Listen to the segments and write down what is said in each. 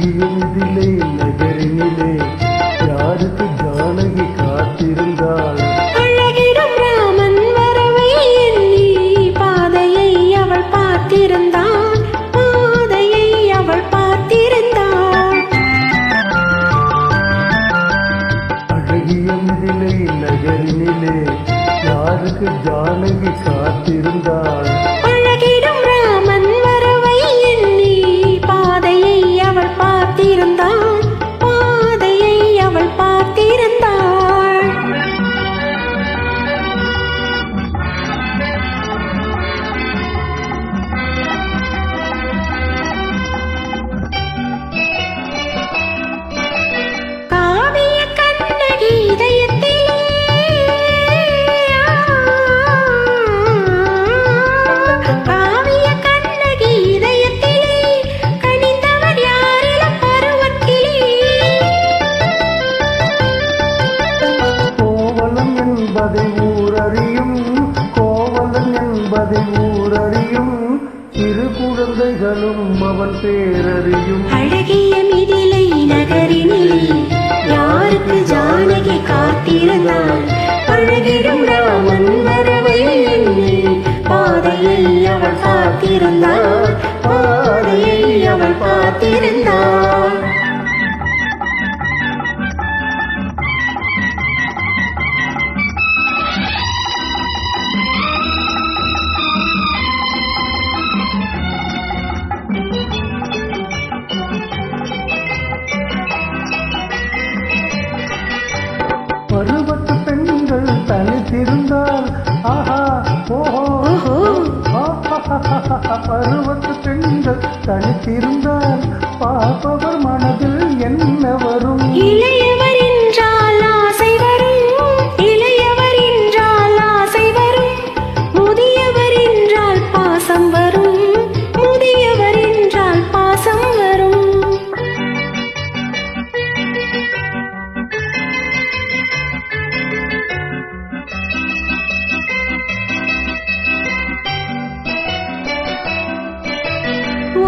அழகியதிலே நகரினிலே யாருக்கு ஜானகி காத்திருந்தாள்? அழகிடும் ராமன் வரவை எண்ணி பாதையை அவள் பார்த்திருந்தாள், பாதையை அவள் பார்த்திருந்தாள். அழகியதிலே நகரினிலே யாருக்கு ஜானகி காத்திருந்தாள்? அழகிடும் ராமன் வரவை எண்ணி பாதையை அவள் பார்த்திருந்தாள், பாதையை அவள் பார்த்திருந்தாள். காவிய கண்ணகி இதயத்திலே காவிய கண்ணகி இதயத்திலே கனிந்தவர் யாரிலும் பருவத்திலே. கோவலன் என்பதை ஊரறியும், கோவலன் என்பதை ஊரறியும், இரு குழந்தைகளும் அவன் பேரறியும். அழகிய மிதிலை நகரினிலே யாருக்கு ஜானகி காத்திருந்தாள்? அழகிடும் ராமன் வரவை எண்ணி பாதையை அவள் பார்த்திருந்தாள், பாதையை அவள் பார்த்திருந்தாள். பருவத்து பெண்கள் தனித்திருந்தால் ஆஹா ஓஹோ, பருவத்து பெண்கள் தனித்திருந்தால் பார்ப்பவர் மனதில் என்ன வரும்? இளையவர் என்றால் ஆசை வரும், இளையவர் என்றால் ஆசை வரும், முதியவர் என்றால் பாசம் வரும், முதியவர் என்றால் பாசம் வரும்.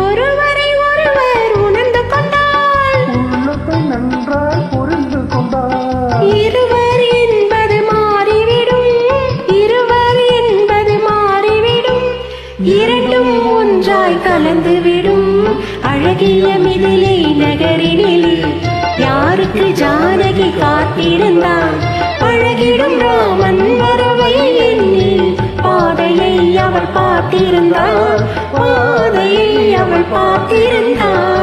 ஒருவரை ஒருவர் உணர்ந்து கொண்டால் உள்ளத்தை நன்றாய் புரிந்து கொண்டால் இருவர் என்பது மாறிவிடும், இருவர் என்பது மாறிவிடும், இரண்டும் ஒன்றாய் கலந்துவிடும். அழகிய மிதிலை நகரினிலே யாருக்கு ஜானகி காத்திருந்தாள்? அழகிடும் ராமன் வரவை எண்ணி பாதையை அவள் பார்த்திருந்தாள், பாதையை அவள் பார்த்திருந்தாள்.